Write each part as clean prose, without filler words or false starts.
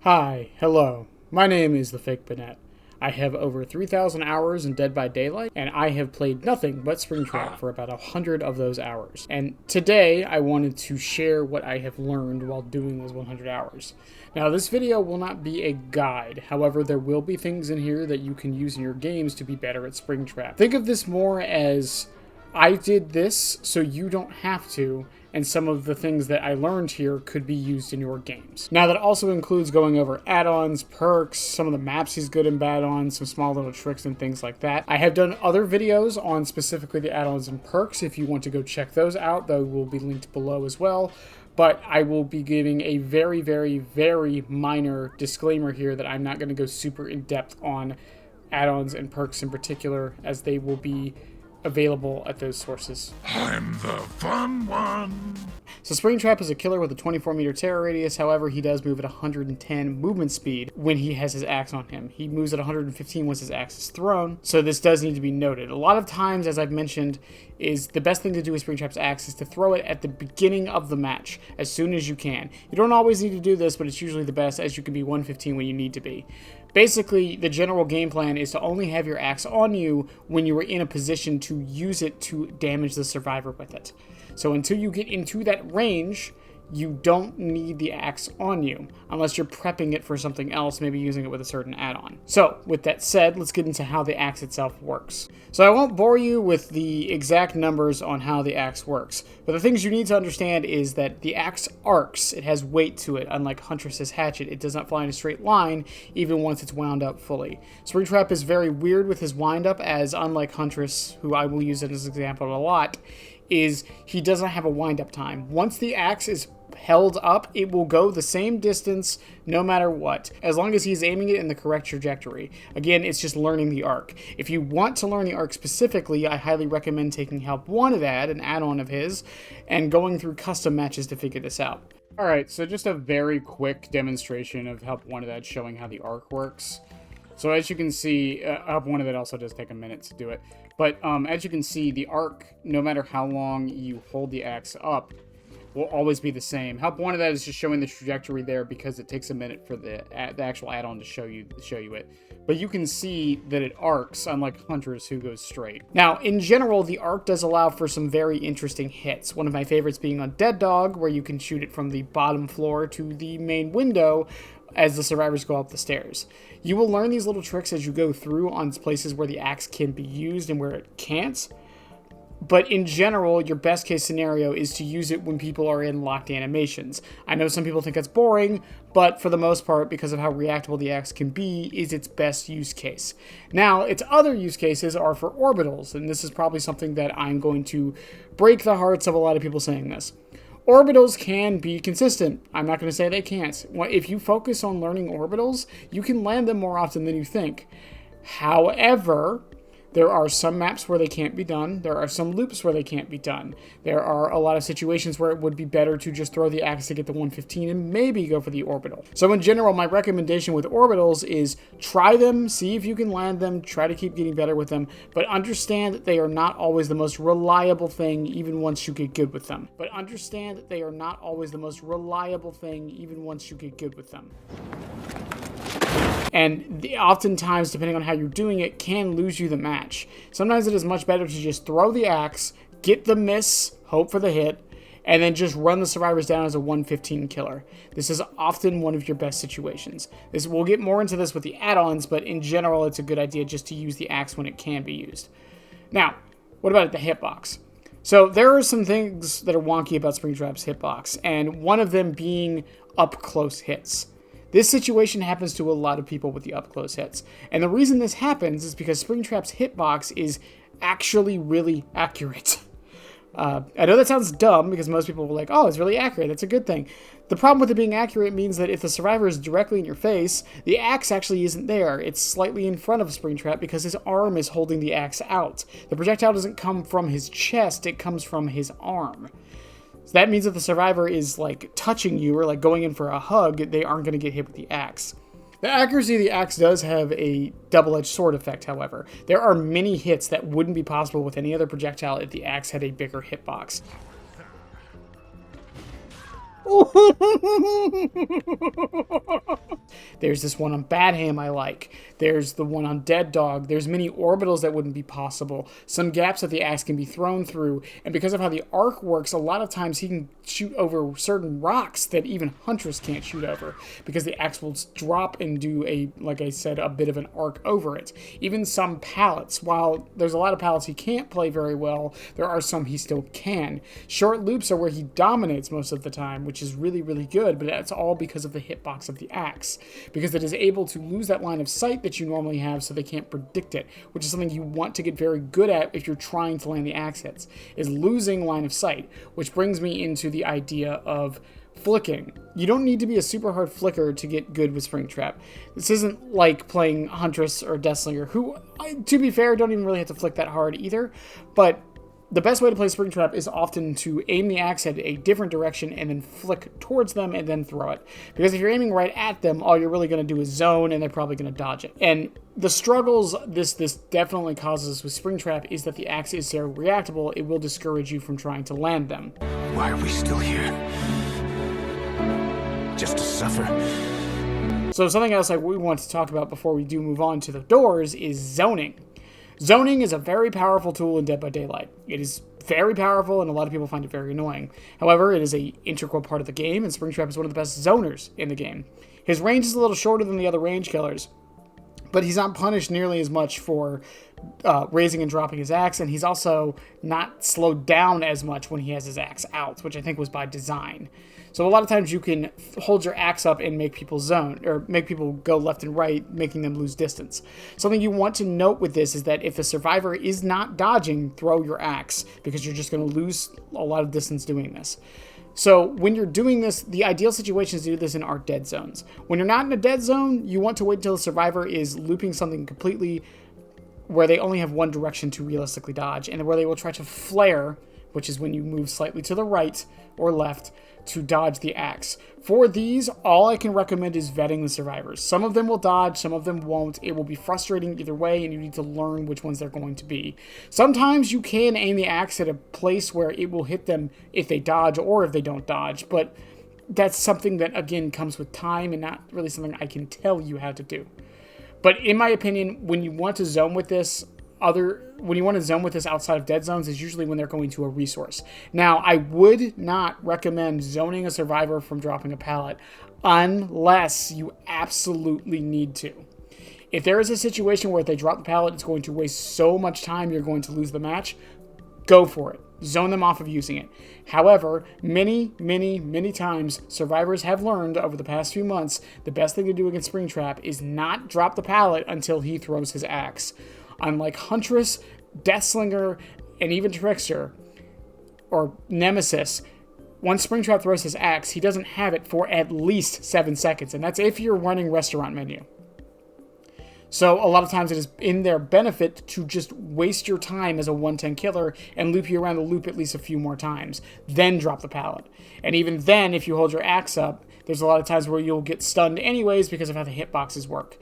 Hi, hello. My name is the Fake Banette. I have over 3,000 hours in Dead by Daylight, and I have played nothing but Springtrap for about 100 of those hours. And today, I wanted to share what I have learned while doing those 100 hours. Now, this video will not be a guide. However, there will be things in here that you can use in your games to be better at Springtrap. Think of this more as, I did this so you don't have to, and some of the things that I learned here could be used in your games. Now, that also includes going over add-ons, perks, some of the maps he's good and bad on, some small little tricks and things like that. I have done other videos on specifically the add-ons and perks. If you want to go check those out, they will be linked below as well. But I will be giving a very, very, very minor disclaimer here that I'm not going to go super in-depth on add-ons and perks in particular, as they will be available at those sources. I'm the fun one. So Springtrap is a killer with a 24-meter terror radius. However, he does move at 110 movement speed when he has his axe on him. He moves at 115 once his axe is thrown, so this does need to be noted. A lot of times, as I've mentioned, is the best thing to do with Springtrap's axe is to throw it at the beginning of the match, as soon as you can. You don't always need to do this, but it's usually the best, as you can be 115 when you need to be. Basically, the general game plan is to only have your axe on you when you are in a position to use it to damage the survivor with it. So until you get into that range, you don't need the axe on you, unless you're prepping it for something else, maybe using it with a certain add-on. So, with that said, let's get into how the axe itself works. So I won't bore you with the exact numbers on how the axe works, but the things you need to understand is that the axe arcs. It has weight to it, unlike Huntress's hatchet. It does not fly in a straight line, even once it's wound up fully. Springtrap is very weird with his wind-up, as unlike Huntress, who I will use it as an example a lot, is he doesn't have a wind-up time. Once the axe is held up, it will go the same distance no matter what, as long as he's aiming it in the correct trajectory. Again, it's just learning the arc. If you want to learn the arc specifically, I highly recommend taking Help Wanted an add-on of his, and going through custom matches to figure this out. Alright, so just a very quick demonstration of Help Wanted showing how the arc works. So as you can see, Help Wanted also does take a minute to do it, but as you can see, the arc, no matter how long you hold the axe up, will always be the same. Help Wanted is just showing the trajectory there because it takes a minute for the actual add-on to show you it. But you can see that it arcs, unlike Huntress, who goes straight. Now, in general, the arc does allow for some very interesting hits. One of my favorites being on Dead Dog, where you can shoot it from the bottom floor to the main window as the survivors go up the stairs. You will learn these little tricks as you go through on places where the axe can be used and where it can't. But in general, your best case scenario is to use it when people are in locked animations. I know some people think that's boring, but for the most part, because of how reactable the axe can be, is its best use case. Now, its other use cases are for orbitals, and this is probably something that I'm going to break the hearts of a lot of people saying this. Orbitals can be consistent. I'm not going to say they can't. If you focus on learning orbitals, you can land them more often than you think. However, there are some maps where they can't be done. There are some loops where they can't be done. There are a lot of situations where it would be better to just throw the axe to get the 115 and maybe go for the orbital. So in general, my recommendation with orbitals is try them, see if you can land them, try to keep getting better with them, but understand that they are not always the most reliable thing even once you get good with them. And oftentimes, depending on how you're doing it, can lose you the match. Sometimes it is much better to just throw the axe, get the miss, hope for the hit, and then just run the survivors down as a 115 killer. This is often one of your best situations. We'll get more into this with the add-ons, but in general, it's a good idea just to use the axe when it can be used. Now, what about the hitbox? So there are some things that are wonky about Springtrap's hitbox, and one of them being up-close hits. This situation happens to a lot of people with the up-close hits. And the reason this happens is because Springtrap's hitbox is actually really accurate. I know that sounds dumb because most people will like, oh, it's really accurate. That's a good thing. The problem with it being accurate means that if the survivor is directly in your face, the axe actually isn't there. It's slightly in front of Springtrap because his arm is holding the axe out. The projectile doesn't come from his chest. It comes from his arm. So that means if the survivor is like touching you or like going in for a hug, they aren't going to get hit with the axe. The accuracy of the axe does have a double-edged sword effect, however. There are many hits that wouldn't be possible with any other projectile if the axe had a bigger hitbox. There's this one on Bad Ham I like. There's the one on Dead Dog. There's many orbitals that wouldn't be possible. Some gaps that the axe can be thrown through. And because of how the arc works, a lot of times he can shoot over certain rocks that even Huntress can't shoot over. Because the axe will drop and do a, like I said, a bit of an arc over it. Even some pallets. While there's a lot of pallets he can't play very well, there are some he still can. Short loops are where he dominates most of the time, which is really, really good. But that's all because of the hitbox of the axe. Because it is able to lose that line of sight that you normally have, so they can't predict it, which is something you want to get very good at if you're trying to land the axe hits, is losing line of sight, which brings me into the idea of flicking. You don't need to be a super hard flicker to get good with Springtrap. This isn't like playing Huntress or Deathslinger, who, to be fair, don't even really have to flick that hard either, but the best way to play Springtrap is often to aim the axe at a different direction and then flick towards them and then throw it. Because if you're aiming right at them, all you're really going to do is zone and they're probably going to dodge it. And the struggles this definitely causes with Springtrap is that the axe is so reactable, it will discourage you from trying to land them. Why are we still here? Just to suffer? So something else we want to talk about before we do move on to the doors is zoning. Zoning is a very powerful tool in Dead by Daylight. It is very powerful, and a lot of people find it very annoying. However, it is an integral part of the game, and Springtrap is one of the best zoners in the game. His range is a little shorter than the other range killers, but he's not punished nearly as much for raising and dropping his axe, and he's also not slowed down as much when he has his axe out, which I think was by design. So a lot of times you can hold your axe up and make people zone, or make people go left and right, making them lose distance. Something you want to note with this is that if the survivor is not dodging, throw your axe, because you're just going to lose a lot of distance doing this. So when you're doing this, the ideal situations to do this in are dead zones. When you're not in a dead zone, you want to wait until the survivor is looping something completely where they only have one direction to realistically dodge, and where they will try to flare, which is when you move slightly to the right or left to dodge the axe. For these, all I can recommend is vetting the survivors. Some of them will dodge, some of them won't. It will be frustrating either way, and you need to learn which ones they're going to be. Sometimes you can aim the axe at a place where it will hit them if they dodge or if they don't dodge, but that's something that, again, comes with time and not really something I can tell you how to do. But in my opinion, when you want to zone with this, outside of dead zones is usually when they're going to a resource. Now, I would not recommend zoning a survivor from dropping a pallet unless you absolutely need to. If there is a situation where if they drop the pallet, it's going to waste so much time, you're going to lose the match, go for it. Zone them off of using it. However, many times, survivors have learned over the past few months, the best thing to do against Springtrap is not drop the pallet until he throws his axe. Unlike Huntress, Deathslinger, and even Trickster, or Nemesis, once Springtrap throws his axe, he doesn't have it for at least 7 seconds, and that's if you're running restaurant menu. So a lot of times it is in their benefit to just waste your time as a 110 killer and loop you around the loop at least a few more times, then drop the pallet. And even then, if you hold your axe up, there's a lot of times where you'll get stunned anyways because of how the hitboxes work.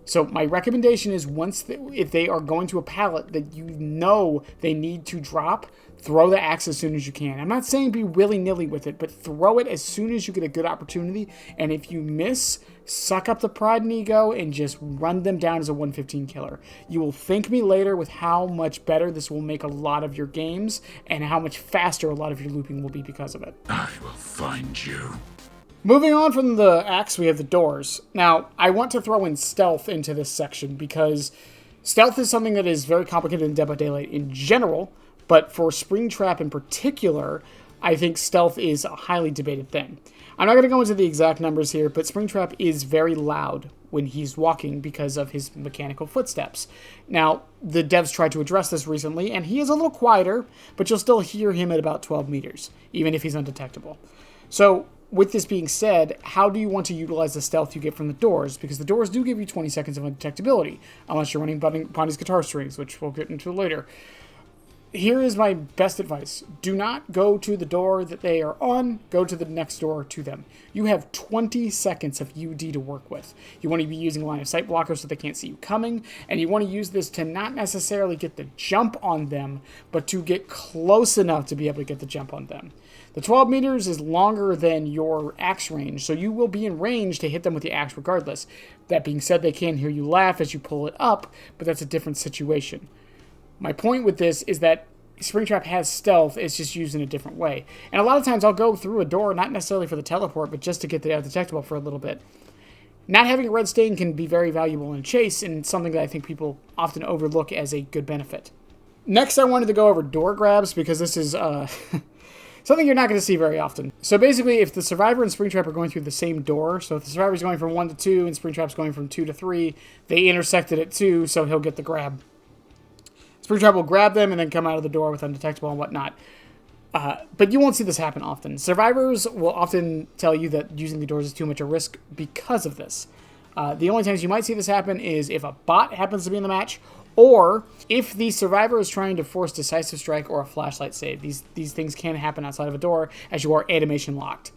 So my recommendation is if they are going to a pallet that you know they need to drop, throw the axe as soon as you can. I'm not saying be willy-nilly with it, but throw it as soon as you get a good opportunity. And if you miss, suck up the pride and ego and just run them down as a 115 killer. You will thank me later with how much better this will make a lot of your games and how much faster a lot of your looping will be because of it. I will find you. Moving on from the axe, we have the doors. Now, I want to throw in stealth into this section because stealth is something that is very complicated in Dead by Daylight in general, but for Springtrap in particular, I think stealth is a highly debated thing. I'm not going to go into the exact numbers here, but Springtrap is very loud when he's walking because of his mechanical footsteps. Now, the devs tried to address this recently, and he is a little quieter, but you'll still hear him at about 12 meters, even if he's undetectable. So, with this being said, how do you want to utilize the stealth you get from the doors? Because the doors do give you 20 seconds of undetectability, unless you're running Bonnie's guitar strings, which we'll get into later. here is my best advice. Do not go to the door that they are on. Go to the next door to them. You have 20 seconds of UD to work with. You want to be using line of sight blockers so they can't see you coming, and you want to use this to not necessarily get the jump on them, but to get close enough to be able to get the jump on them. The 12 meters is longer than your axe range, so you will be in range to hit them with the axe regardless. That being said, they can hear you laugh as you pull it up, but that's a different situation. My point with this is that Springtrap has stealth, it's just used in a different way. And a lot of times I'll go through a door, not necessarily for the teleport, but just to get the undetectable for a little bit. Not having a red stain can be very valuable in a chase, and something that I think people often overlook as a good benefit. Next, I wanted to go over door grabs, because this is something you're not going to see very often. So basically, if the Survivor and Springtrap are going through the same door, so if the Survivor's going from 1 to 2 and Springtrap's going from 2 to 3, they intersected at 2, so he'll get the grab. Springtrap will grab them and then come out of the door with undetectable and whatnot. But you won't see this happen often. Survivors will often tell you that using the doors is too much a risk because of this. The only times you might see this happen is if a bot happens to be in the match, or if the Survivor is trying to force decisive strike or a flashlight save. These things can happen outside of a door as you are animation locked.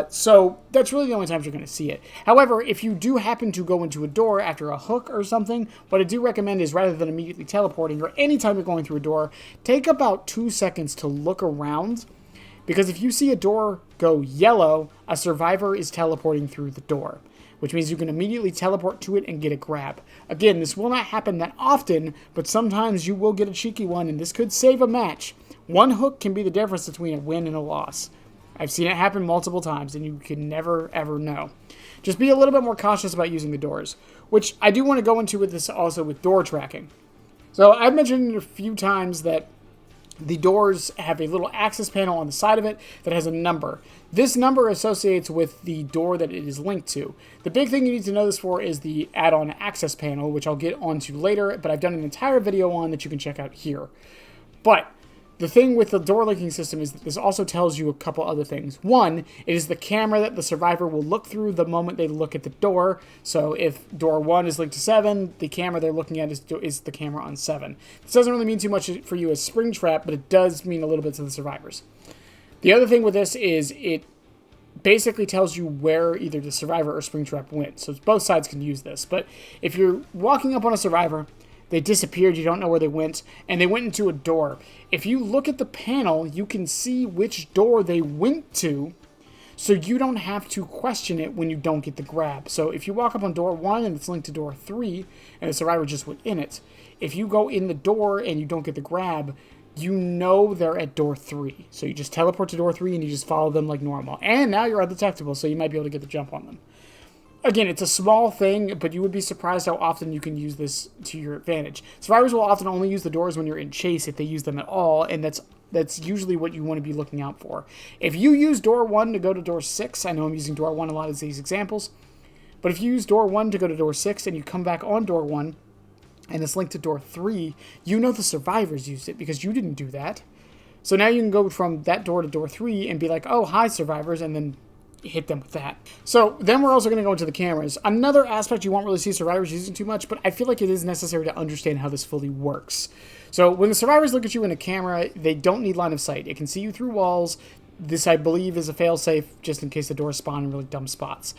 So that's really the only times you're going to see it. However, if you do happen to go into a door after a hook or something, what I do recommend is rather than immediately teleporting or anytime you're going through a door, take about 2 seconds to look around. Because if you see a door go yellow, a Survivor is teleporting through the door, which means you can immediately teleport to it and get a grab. Again, this will not happen that often, but sometimes you will get a cheeky one, and this could save a match. One hook can be the difference between a win and a loss. I've seen it happen multiple times, and you can never, ever know. Just be a little bit more cautious about using the doors, which I do want to go into with this also with door tracking. So I've mentioned a few times that the doors have a little access panel on the side of it that has a number. This number associates with the door that it is linked to. The big thing you need to know this for is the add-on access panel, which I'll get onto later, but I've done an entire video on that you can check out here. But the thing with the door linking system is that this also tells you a couple other things. One, it is the camera that the Survivor will look through the moment they look at the door. So if door 1 is linked to 7, the camera they're looking at is the camera on 7. This doesn't really mean too much for you as Springtrap, but it does mean a little bit to the Survivors. The other thing with this is it basically tells you where either the Survivor or Springtrap went. So both sides can use this. But if you're walking up on a Survivor, they disappeared, you don't know where they went, and they went into a door. If you look at the panel, you can see which door they went to, so you don't have to question it when you don't get the grab. So if you walk up on door 1 and it's linked to door 3, and the Survivor just went in it, if you go in the door and you don't get the grab, you know they're at door 3. So you just teleport to door 3 and you just follow them like normal. And now you're undetectable, so you might be able to get the jump on them. Again, it's a small thing, but you would be surprised how often you can use this to your advantage. Survivors will often only use the doors when you're in chase, if they use them at all, and that's usually what you want to be looking out for. If you use door 1 to go to door 6, I know I'm using door 1 a lot of these examples, but if you use door 1 to go to door 6 and you come back on door 1 and it's linked to door 3, you know the Survivors used it because you didn't do that. So now you can go from that door to door 3 and be like, oh, hi, Survivors, and then hit them with that. So then we're also going to go into the cameras. Another aspect you won't really see Survivors using too much, but I feel like it is necessary to understand how this fully works. So when the Survivors look at you in a camera, they don't need line of sight. It can see you through walls. This, I believe, is a failsafe just in case the doors spawn in really dumb spots.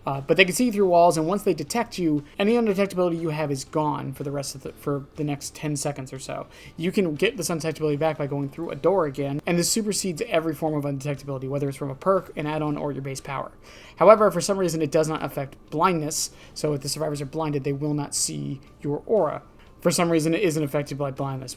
But they can see through walls, and once they detect you, any undetectability you have is gone for the next 10 seconds or so. You can get this undetectability back by going through a door again, and this supersedes every form of undetectability, whether it's from a perk, an add-on, or your base power. However, for some reason, it does not affect blindness, so if the Survivors are blinded, they will not see your aura. For some reason, it isn't affected by blindness.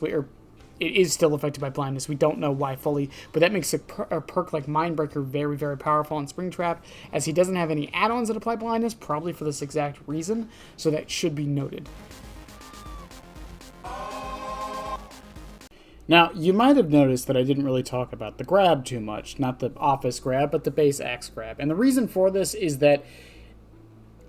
It is still affected by blindness. We don't know why fully, but that makes a perk like Mindbreaker very, very powerful on Springtrap, as he doesn't have any add-ons that apply blindness, probably for this exact reason, so that should be noted. Now, you might have noticed that I didn't really talk about the grab too much, not the office grab, but the base axe grab. And the reason for this is that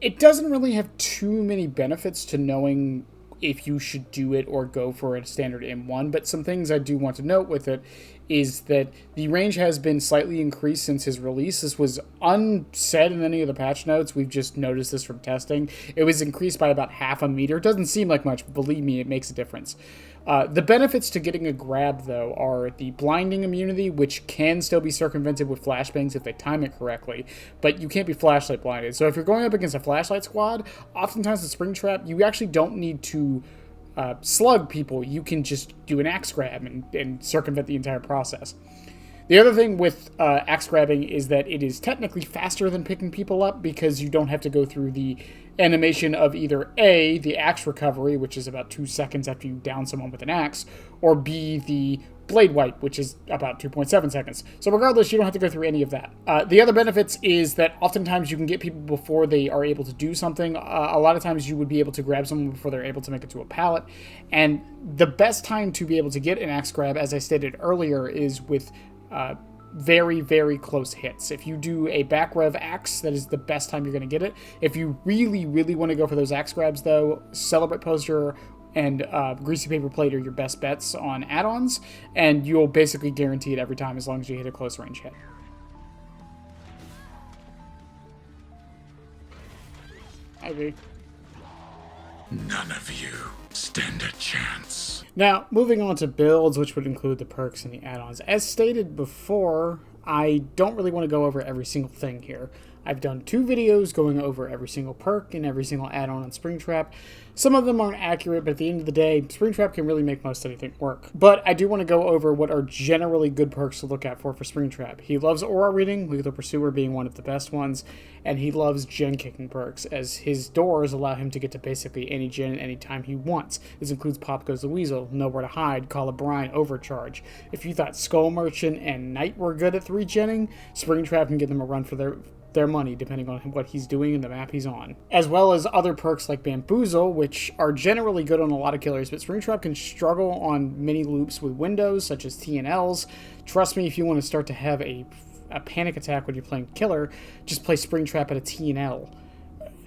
it doesn't really have too many benefits to knowing if you should do it or go for a standard M1, but some things I do want to note with it is that the range has been slightly increased since his release. This was unsaid in any of the patch notes. We've just noticed this from testing. It was increased by about half a meter. It doesn't seem like much, but believe me, it makes a difference. The benefits to getting a grab, though, are the blinding immunity, which can still be circumvented with flashbangs if they time it correctly, but you can't be flashlight blinded. So if you're going up against a flashlight squad, oftentimes the Springtrap, you actually don't need to slug people. You can just do an axe grab and circumvent the entire process. The other thing with axe grabbing is that it is technically faster than picking people up because you don't have to go through the animation of either A, the axe recovery, which is about 2 seconds after you down someone with an axe, or B, the blade wipe, which is about 2.7 seconds. So regardless, you don't have to go through any of that. The other benefits is that oftentimes you can get people before they are able to do something. A lot of times you would be able to grab someone before they're able to make it to a pallet. And the best time to be able to get an axe grab, as I stated earlier, is with very, very close hits. If you do a back rev axe, that is the best time you're going to get it. If you really, really want to go for those axe grabs, though, Celebrate Poster and Greasy Paper Plate are your best bets on add-ons, and you'll basically guarantee it every time as long as you hit a close range hit. I agree. None of you stand a chance. Now, moving on to builds, which would include the perks and the add-ons. As stated before, I don't really want to go over every single thing here. I've done 2 videos going over every single perk and every single add-on on Springtrap. Some of them aren't accurate, but at the end of the day, Springtrap can really make most anything work. But I do want to go over what are generally good perks to look out for Springtrap. He loves aura reading, Lethal Pursuer being one of the best ones, and he loves gen kicking perks, as his doors allow him to get to basically any gen anytime he wants. This includes Pop Goes the Weasel, Nowhere to Hide, Call of Brine, Overcharge. If you thought Skull Merchant and Knight were good at 3-genning, Springtrap can give them a run for their money, depending on what he's doing and the map he's on. As well as other perks like Bamboozle, which are generally good on a lot of killers, but Springtrap can struggle on many loops with windows, such as TNLs. Trust me, if you want to start to have a panic attack when you're playing killer, just play Springtrap at a TNL.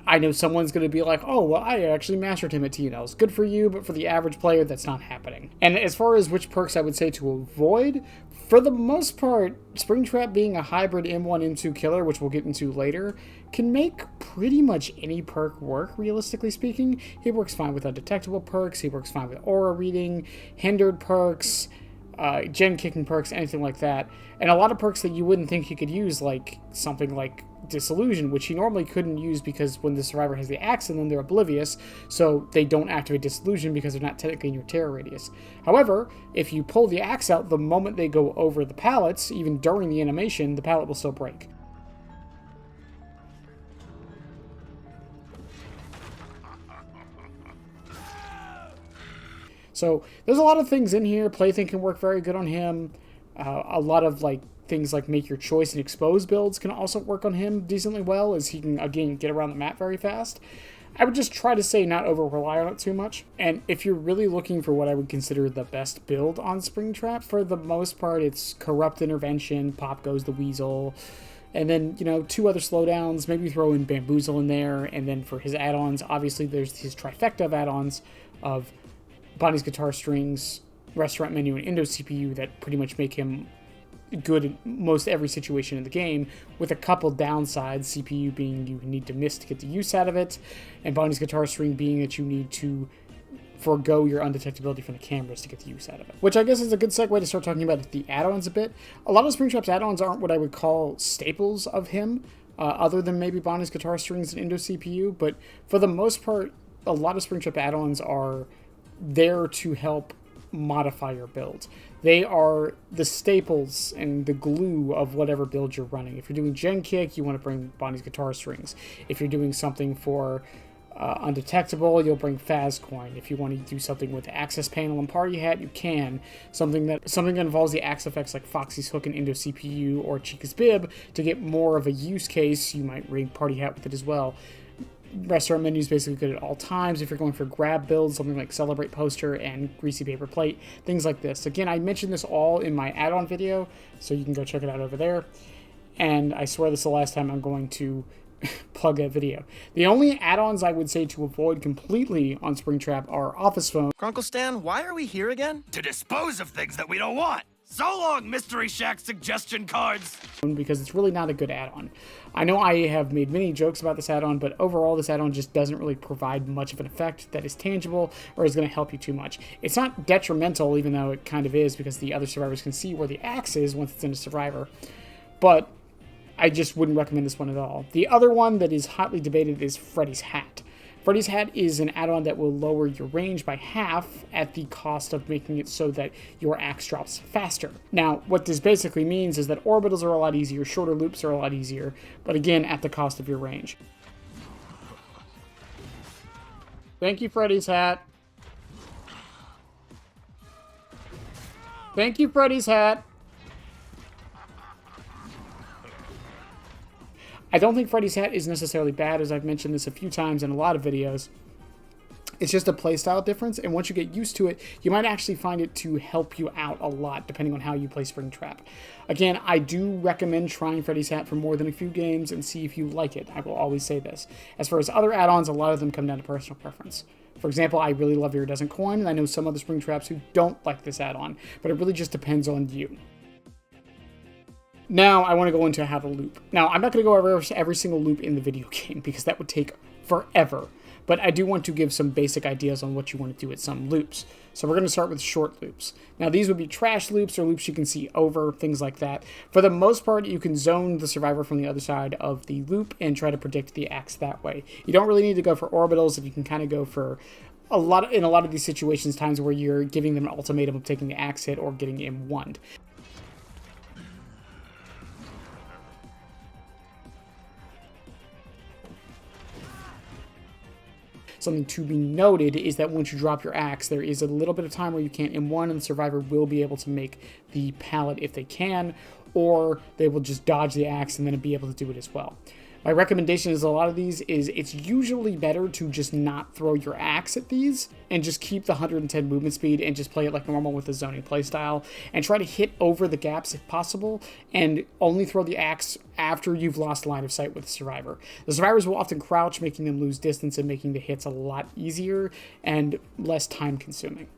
I know someone's going to be like, oh, well, I actually mastered him at TNLs. Good for you, but for the average player, that's not happening. And as far as which perks I would say to avoid, for the most part, Springtrap being a hybrid M1, M2 killer, which we'll get into later, can make pretty much any perk work, realistically speaking. He works fine with undetectable perks, he works fine with aura reading, hindered perks, gen kicking perks, anything like that. And a lot of perks that you wouldn't think he could use, like something like Disillusion, which he normally couldn't use because when the survivor has the axe in them, they're oblivious, so they don't activate Disillusion because they're not technically in your terror radius. However, if you pull the axe out the moment they go over the pallets, even during the animation, the pallet will still break. So there's a lot of things in here. Plaything can work very good on him. A lot of things like Make Your Choice and Expose builds can also work on him decently well, as he can, again, get around the map very fast. I would just try to say not over-rely on it too much. And if you're really looking for what I would consider the best build on Springtrap, for the most part, it's Corrupt Intervention, Pop Goes the Weasel, and then, 2 other slowdowns, maybe throw in Bamboozle in there, and then for his add-ons, obviously there's his trifecta of add-ons of Bonnie's Guitar Strings, Restaurant Menu, and Indo CPU that pretty much make him good in most every situation in the game, with a couple downsides, CPU being you need to miss to get the use out of it, and Bonnie's Guitar String being that you need to forego your undetectability from the cameras to get the use out of it. Which I guess is a good segue to start talking about the add-ons a bit. A lot of Springtrap's add-ons aren't what I would call staples of him, other than maybe Bonnie's Guitar Strings and Indo CPU, but for the most part, a lot of Springtrap add-ons are there to help modify your build. They are the staples and the glue of whatever build you're running. If you're doing Gen Kick, you want to bring Bonnie's Guitar Strings. If you're doing something for Undetectable, you'll bring Faz Coin. If you want to do something with Access Panel and Party Hat, you can. Something that involves the axe effects like Foxy's Hook and Indo CPU or Chica's Bib to get more of a use case, you might bring Party Hat with it as well. Restaurant Menu is basically good at all times. If you're going for grab builds, something like Celebrate Poster and Greasy Paper Plate, things like this. Again, I mentioned this all in my add-on video, so you can go check it out over there. And I swear this is the last time I'm going to plug that video. The only add-ons I would say to avoid completely on Springtrap are Office Phone. Grunkle Stan, why are we here again? To dispose of things that we don't want. So long, Mystery Shack suggestion cards! Because it's really not a good add-on. I know I have made many jokes about this add-on, but overall this add-on just doesn't really provide much of an effect that is tangible or is going to help you too much. It's not detrimental, even though it kind of is, because the other survivors can see where the axe is once it's in a survivor, but I just wouldn't recommend this one at all. The other one that is hotly debated is Freddy's Hat. Freddy's Hat is an add-on that will lower your range by half at the cost of making it so that your axe drops faster. Now, what this basically means is that orbitals are a lot easier, shorter loops are a lot easier, but again, at the cost of your range. Thank you, Freddy's Hat. Thank you, Freddy's Hat. I don't think Freddy's Hat is necessarily bad, as I've mentioned this a few times in a lot of videos. It's just a playstyle difference, and once you get used to it, you might actually find it to help you out a lot, depending on how you play Springtrap. Again, I do recommend trying Freddy's Hat for more than a few games and see if you like it. I will always say this. As far as other add-ons, a lot of them come down to personal preference. For example, I really love Iridescent Coin, and I know some other Springtraps who don't like this add-on, but it really just depends on you. Now, I want to go into how to loop. Now, I'm not going to go over every single loop in the video game, because that would take forever. But I do want to give some basic ideas on what you want to do with some loops. So we're going to start with short loops. Now, these would be trash loops or loops you can see over, things like that. For the most part, you can zone the survivor from the other side of the loop and try to predict the axe that way. You don't really need to go for orbitals, and you can kind of go for in a lot of these situations, times where you're giving them an ultimatum of taking the axe hit or getting M1'd. Something to be noted is that once you drop your axe, there is a little bit of time where you can't M1, and the survivor will be able to make the pallet if they can, or they will just dodge the axe and then be able to do it as well. My recommendation is a lot of these is it's usually better to just not throw your axe at these and just keep the 110 movement speed and just play it like normal with the zoning playstyle and try to hit over the gaps if possible and only throw the axe after you've lost line of sight with the survivor. The survivors will often crouch, making them lose distance and making the hits a lot easier and less time consuming.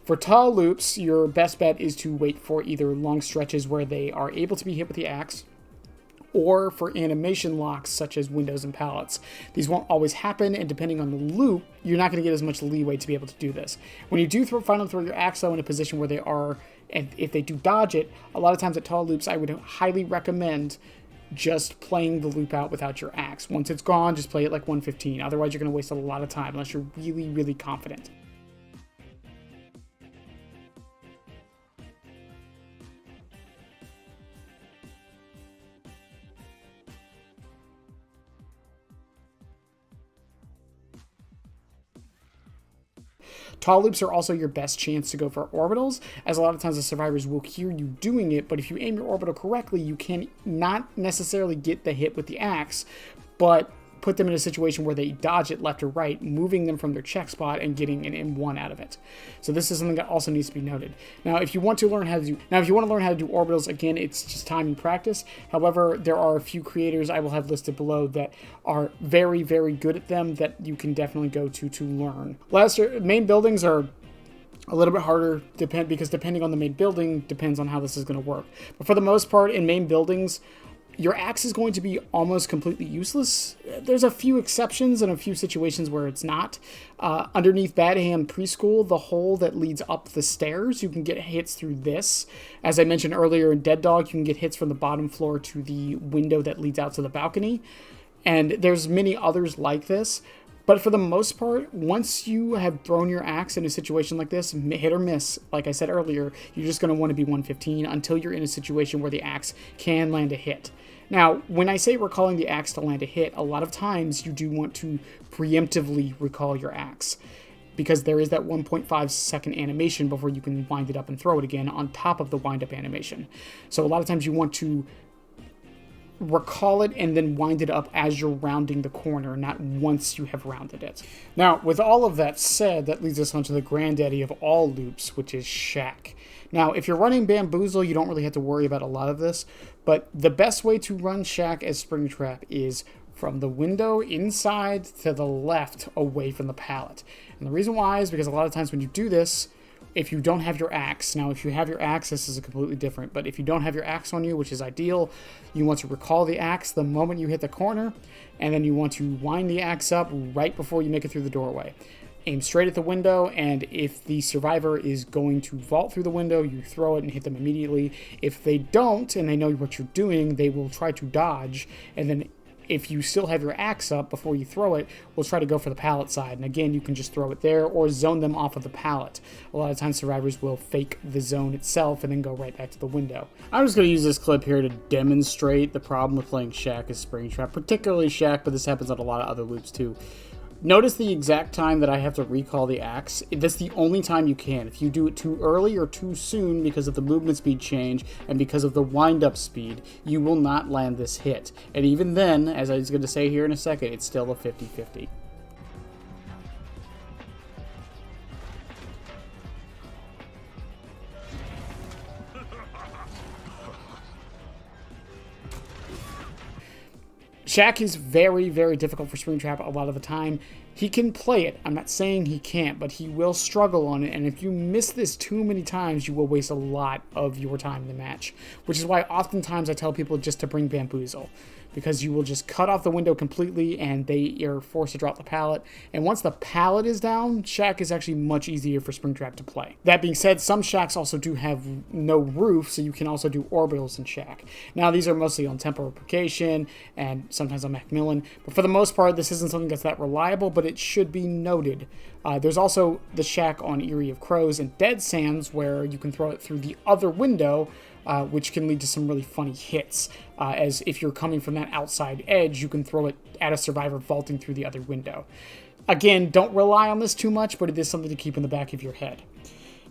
For tall loops, your best bet is to wait for either long stretches where they are able to be hit with the axe, or for animation locks such as windows and pallets. These won't always happen, and depending on the loop, you're not going to get as much leeway to be able to do this. When you do finally throw your axe though in a position where they are, and if they do dodge it, a lot of times at tall loops I would highly recommend just playing the loop out without your axe. Once it's gone, just play it like 115. Otherwise you're going to waste a lot of time unless you're really, really confident. Tall loops are also your best chance to go for orbitals, as a lot of times the survivors will hear you doing it, but if you aim your orbital correctly, you can not necessarily get the hit with the axe, but put them in a situation where they dodge it left or right, moving them from their check spot and getting an M1 out of it. So this is something that also needs to be noted. Now, if you want to learn how to do orbitals, again, it's just time and practice. However, there are a few creators I will have listed below that are very, very good at them that you can definitely go to learn. Main buildings are a little bit harder because depending on the main building depends on how this is going to work. But for the most part, in main buildings, your axe is going to be almost completely useless. There's a few exceptions and a few situations where it's not. Underneath Badham Preschool, the hole that leads up the stairs, you can get hits through this. As I mentioned earlier in Dead Dog, you can get hits from the bottom floor to the window that leads out to the balcony. And there's many others like this. But for the most part, once you have thrown your axe in a situation like this, hit or miss, like I said earlier, you're just going to want to be 115 until you're in a situation where the axe can land a hit. Now, when I say recalling the axe to land a hit, a lot of times you do want to preemptively recall your axe, because there is that 1.5 second animation before you can wind it up and throw it again on top of the wind up animation. So a lot of times you want to recall it and then wind it up as you're rounding the corner, not once you have rounded it. Now, with all of that said, that leads us on to the granddaddy of all loops, which is Shack. Now, if you're running Bamboozle, you don't really have to worry about a lot of this, but the best way to run Shack as Springtrap is from the window inside to the left away from the pallet. And the reason why is because a lot of times when you do this, if you don't have your axe. Now, if you have your axe, this is a completely different, but if you don't have your axe on you, which is ideal, you want to recall the axe the moment you hit the corner, and then you want to wind the axe up right before you make it through the doorway. Aim straight at the window, and if the survivor is going to vault through the window, you throw it and hit them immediately. If they don't, and they know what you're doing, they will try to dodge, and then if you still have your axe up before you throw it, we'll try to go for the pallet side. And again, you can just throw it there or zone them off of the pallet. A lot of times survivors will fake the zone itself and then go right back to the window. I'm just going to use this clip here to demonstrate the problem with playing Shack as Springtrap, particularly Shack, but this happens on a lot of other loops too. Notice the exact time that I have to recall the axe. That's the only time you can. If you do it too early or too soon because of the movement speed change and because of the wind-up speed, you will not land this hit. And even then, as I was going to say here in a second, it's still a 50-50. Shack is very, very difficult for Springtrap a lot of the time. He can play it. I'm not saying he can't, but he will struggle on it. And if you miss this too many times, you will waste a lot of your time in the match. Which is why oftentimes I tell people just to bring Bamboozle. Because you will just cut off the window completely and they are forced to drop the pallet. And once the pallet is down, Shack is actually much easier for Springtrap to play. That being said, some Shacks also do have no roof, so you can also do orbitals in Shack. Now, these are mostly on Tempo Replication and sometimes on Macmillan. But for the most part, this isn't something that's that reliable, but it should be noted. There's also the Shack on Eyrie of Crows and Dead Sands where you can throw it through the other window, which can lead to some really funny hits. As if you're coming from that outside edge, you can throw it at a survivor vaulting through the other window. Again, don't rely on this too much, but it is something to keep in the back of your head.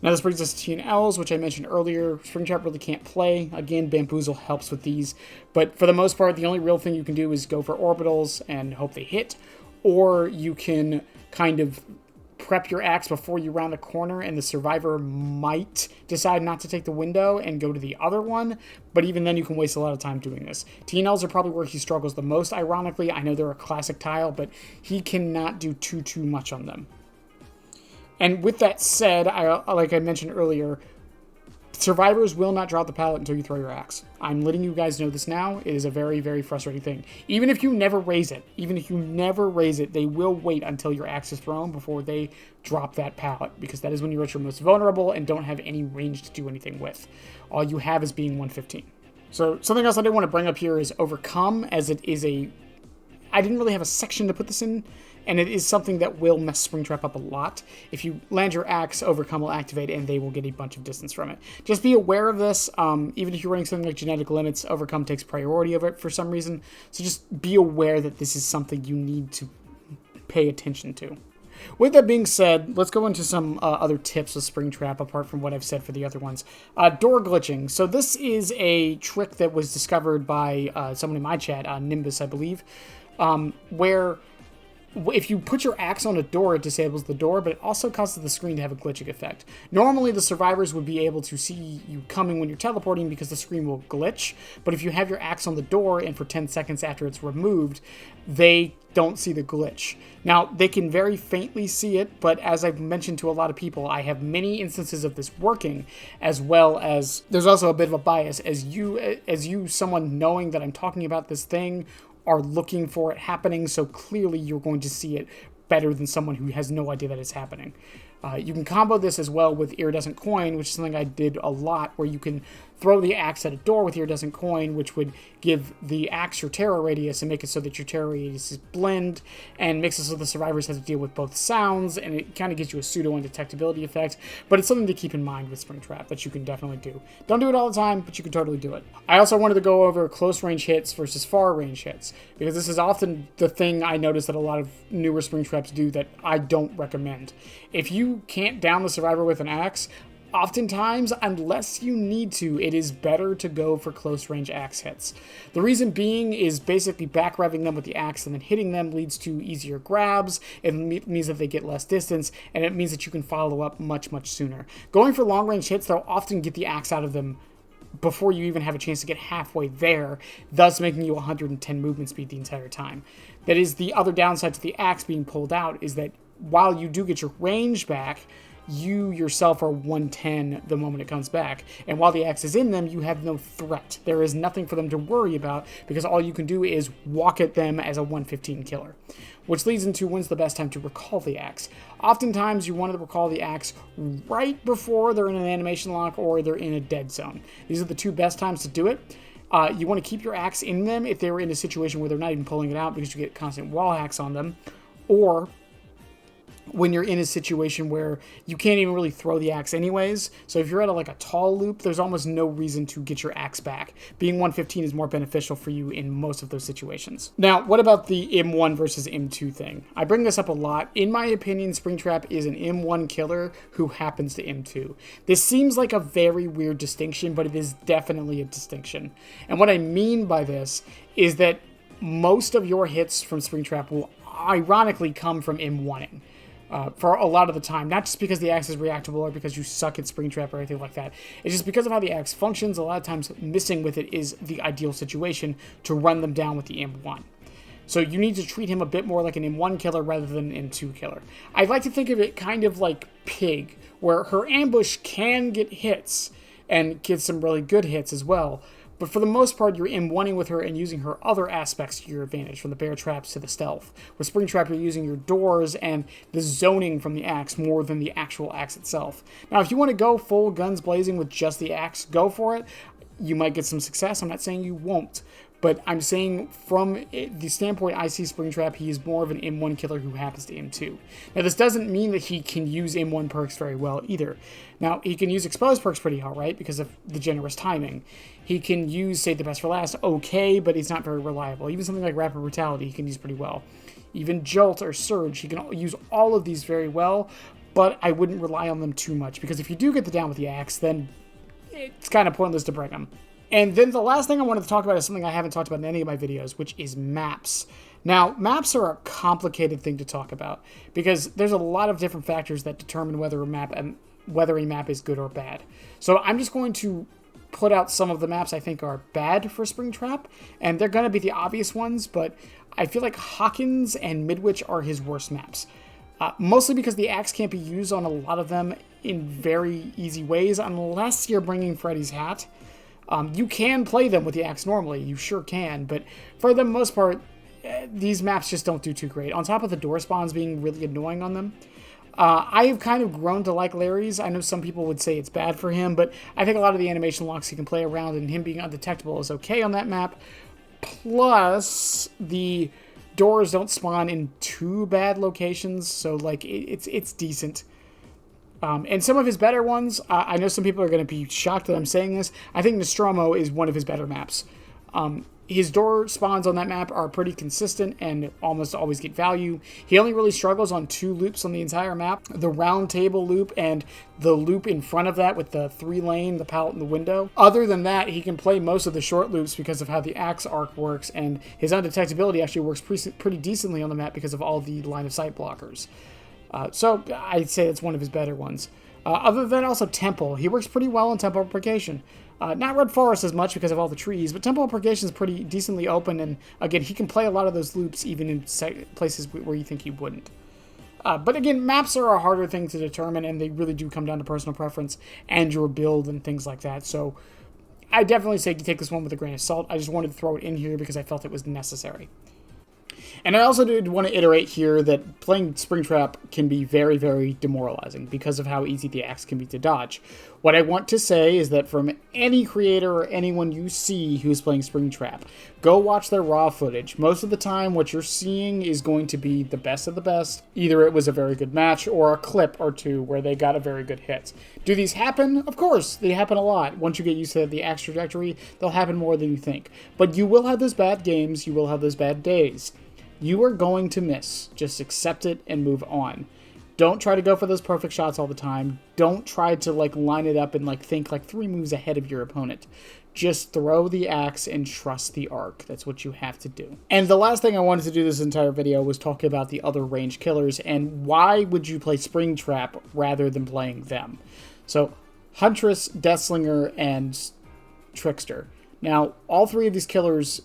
Now this brings us to T&Ls, which I mentioned earlier. Springtrap really can't play. Again, Bamboozle helps with these. But for the most part, the only real thing you can do is go for orbitals and hope they hit. Or you can kind of prep your axe before you round a corner and the survivor might decide not to take the window and go to the other one, but even then you can waste a lot of time doing this. T&Ls are probably where he struggles the most, ironically. I know they're a classic tile, but he cannot do too much on them. And with that said, like I mentioned earlier, survivors will not drop the pallet until you throw your axe. I'm letting you guys know this now. It is a very, very frustrating thing. Even if you never raise it, they will wait until your axe is thrown before they drop that pallet, because that is when you're at your most vulnerable and don't have any range to do anything with. All you have is being 115. So something else I did want to bring up here is Overcome, as it is I didn't really have a section to put this in, and it is something that will mess Springtrap up a lot. If you land your axe, Overcome will activate, and they will get a bunch of distance from it. Just be aware of this. Even if you're running something like Genetic Limits, Overcome takes priority over it for some reason. So just be aware that this is something you need to pay attention to. With that being said, let's go into some other tips with Springtrap, apart from what I've said for the other ones. Door glitching. So this is a trick that was discovered by someone in my chat, Nimbus, I believe, where if you put your axe on a door, it disables the door, but it also causes the screen to have a glitching effect. Normally, the survivors would be able to see you coming when you're teleporting because the screen will glitch, but if you have your axe on the door and for 10 seconds after it's removed, they don't see the glitch. Now, they can very faintly see it, but as I've mentioned to a lot of people, I have many instances of this working, as well as there's also a bit of a bias. As you, someone knowing that I'm talking about this thing, are looking for it happening, so clearly you're going to see it better than someone who has no idea that it's happening. You can combo this as well with Iridescent Coin, which is something I did a lot, where you can throw the axe at a door with Iridescent Coin, which would give the axe your terror radius and make it so that your terror radius is blend, and makes it so the survivors have to deal with both sounds, and it kind of gives you a pseudo-undetectability effect, but it's something to keep in mind with Springtrap that you can definitely do. Don't do it all the time, but you can totally do it. I also wanted to go over close range hits versus far range hits, because this is often the thing I notice that a lot of newer Springtraps do that I don't recommend. If you can't down the survivor with an axe, oftentimes, unless you need to, it is better to go for close range axe hits. The reason being is basically back revving them with the axe and then hitting them leads to easier grabs. It means that they get less distance, and it means that you can follow up much sooner. Going for long range hits, they'll often get the axe out of them before you even have a chance to get halfway there, thus making you 110 movement speed the entire time. That is the other downside to the axe being pulled out, is that while you do get your range back, you yourself are 110 the moment it comes back. And while the axe is in them, you have no threat. There is nothing for them to worry about because all you can do is walk at them as a 115 killer. Which leads into when's the best time to recall the axe. Oftentimes you want to recall the axe right before they're in an animation lock or they're in a dead zone. These are the two best times to do it. You want to keep your axe in them if they were in a situation where they're not even pulling it out because you get constant wall hacks on them. Or when you're in a situation where you can't even really throw the axe anyways. So if you're at a tall loop, there's almost no reason to get your axe back. Being 115 is more beneficial for you in most of those situations. Now, what about the M1 versus M2 thing? I bring this up a lot. In my opinion, Springtrap is an M1 killer who happens to M2. This seems like a very weird distinction, but it is definitely a distinction. And what I mean by this is that most of your hits from Springtrap will ironically come from M1ing. For a lot of the time, not just because the axe is reactable or because you suck at Springtrap or anything like that. It's just because of how the axe functions. A lot of times missing with it is the ideal situation to run them down with the M1. So you need to treat him a bit more like an M1 killer rather than an M2 killer. I'd like to think of it kind of like Pig, where her ambush can get hits and get some really good hits as well. But for the most part, you're M1ing with her and using her other aspects to your advantage, from the bear traps to the stealth. With Springtrap, you're using your doors and the zoning from the axe more than the actual axe itself. Now, if you want to go full guns blazing with just the axe, go for it. You might get some success. I'm not saying you won't. But I'm saying from the standpoint I see Springtrap, he is more of an M1 killer who happens to M2. Now, this doesn't mean that he can use M1 perks very well either. Now, he can use exposed perks pretty well, right? Because of the generous timing. He can use Save the Best for Last, okay, but he's not very reliable. Even something like Rapid Brutality he can use pretty well. Even Jolt or Surge, he can use all of these very well, but I wouldn't rely on them too much. Because if you do get the down with the axe, then it's kind of pointless to bring them. And then the last thing I wanted to talk about is something I haven't talked about in any of my videos, which is maps. Now, maps are a complicated thing to talk about because there's a lot of different factors that determine whether a map is good or bad. So I'm just going to put out some of the maps I think are bad for Springtrap, and they're going to be the obvious ones, but I feel like Hawkins and Midwich are his worst maps. Mostly because the axe can't be used on a lot of them in very easy ways unless you're bringing Freddy's hat. You can play them with the axe normally, you sure can, but for the most part, these maps just don't do too great. On top of the door spawns being really annoying on them, I have kind of grown to like Larry's. I know some people would say it's bad for him, but I think a lot of the animation locks he can play around and him being undetectable is okay on that map. Plus, the doors don't spawn in too bad locations, so like it's decent. And some of his better ones, I know some people are going to be shocked that I'm saying this. I think Nostromo is one of his better maps. His door spawns on that map are pretty consistent and almost always get value. He only really struggles on 2 loops on the entire map. The round table loop and the loop in front of that with the 3-lane, the pallet, and the window. Other than that, he can play most of the short loops because of how the axe arc works, and his undetectability actually works pretty decently on the map because of all the line of sight blockers. So I'd say it's one of his better ones. Other than also Temple, he works pretty well in Temple Application. Not Red Forest as much because of all the trees, but Temple Application is pretty decently open, and again, he can play a lot of those loops even in places where you think he wouldn't. But again, maps are a harder thing to determine, and they really do come down to personal preference and your build and things like that. So I definitely say you take this one with a grain of salt. I just wanted to throw it in here because I felt it was necessary. And I also did want to iterate here that playing Springtrap can be very, very demoralizing because of how easy the axe can be to dodge. What I want to say is that from any creator or anyone you see who's playing Springtrap, go watch their raw footage. Most of the time, what you're seeing is going to be the best of the best. Either it was a very good match or a clip or two where they got a very good hit. Do these happen? Of course, they happen a lot. Once you get used to the axe trajectory, they'll happen more than you think. But you will have those bad games, you will have those bad days. You are going to miss. Just accept it and move on. Don't try to go for those perfect shots all the time. Don't try to line it up and think 3 moves ahead of your opponent. Just throw the axe and trust the arc. That's what you have to do. And the last thing I wanted to do this entire video was talk about the other range killers and why would you play Springtrap rather than playing them. So Huntress, Deathslinger, and Trickster. Now, all 3 of these killers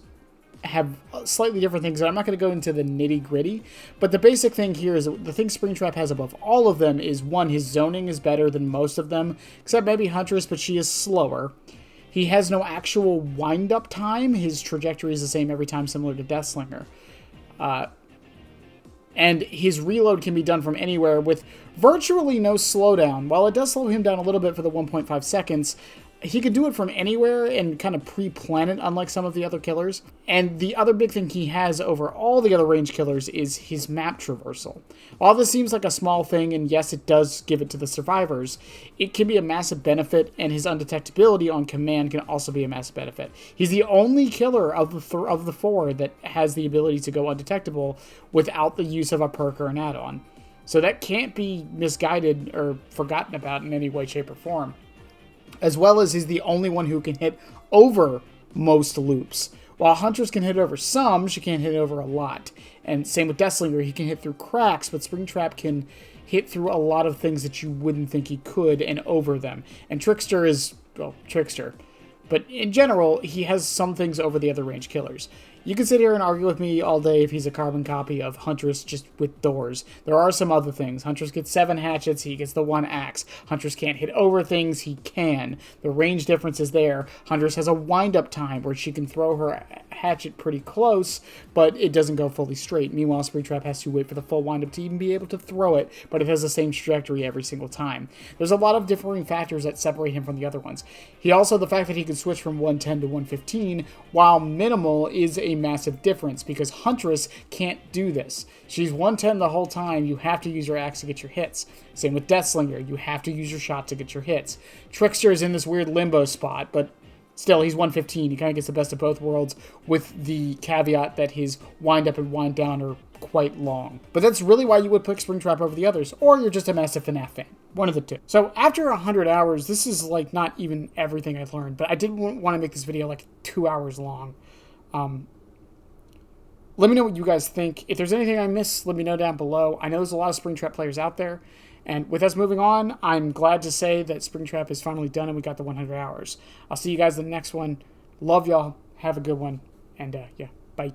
have slightly different things. I'm not going to go into the nitty-gritty, but the basic thing here is the thing Springtrap has above all of them is, one, his zoning is better than most of them, except maybe Huntress, but she is slower. He has no actual wind-up time. His trajectory is the same every time, similar to Deathslinger. And his reload can be done from anywhere with virtually no slowdown. While it does slow him down a little bit for the 1.5 seconds, he could do it from anywhere and kind of pre-plan it, unlike some of the other killers. And the other big thing he has over all the other range killers is his map traversal. While this seems like a small thing, and yes, it does give it to the survivors, it can be a massive benefit, and his undetectability on command can also be a massive benefit. He's the only killer of the four that has the ability to go undetectable without the use of a perk or an add-on. So that can't be misguided or forgotten about in any way, shape, or form. As well as he's the only one who can hit over most loops. While Huntress can hit over some, she can't hit over a lot. And same with Deathslinger, he can hit through cracks, but Springtrap can hit through a lot of things that you wouldn't think he could and over them. And Trickster is, well, Trickster. But in general, he has some things over the other range killers. You can sit here and argue with me all day if he's a carbon copy of Huntress just with doors. There are some other things. Huntress gets 7 hatchets, he gets the 1 axe. Huntress can't hit over things, he can. The range difference is there. Huntress has a wind-up time where she can throw her hatchet pretty close, but it doesn't go fully straight. Meanwhile, Springtrap has to wait for the full wind-up to even be able to throw it, but it has the same trajectory every single time. There's a lot of differing factors that separate him from the other ones. He also, the fact that he can switch from 110 to 115, while minimal, is a massive difference because Huntress can't do this. She's 110 the whole time. You have to use your axe to get your hits. Same with Deathslinger. You have to use your shot to get your hits. Trickster is in this weird limbo spot, but still, he's 115. He kind of gets the best of both worlds with the caveat that his wind up and wind down are quite long. But that's really why you would pick Springtrap over the others, or you're just a massive FNAF fan. One of the two. So after 100 hours, this is like not even everything I've learned, but I did want to make this video like 2 hours long. Let me know what you guys think. If there's anything I missed, let me know down below. I know there's a lot of Springtrap players out there. And with us moving on, I'm glad to say that Springtrap is finally done and we got the 100 hours. I'll see you guys in the next one. Love y'all. Have a good one. And yeah, bye.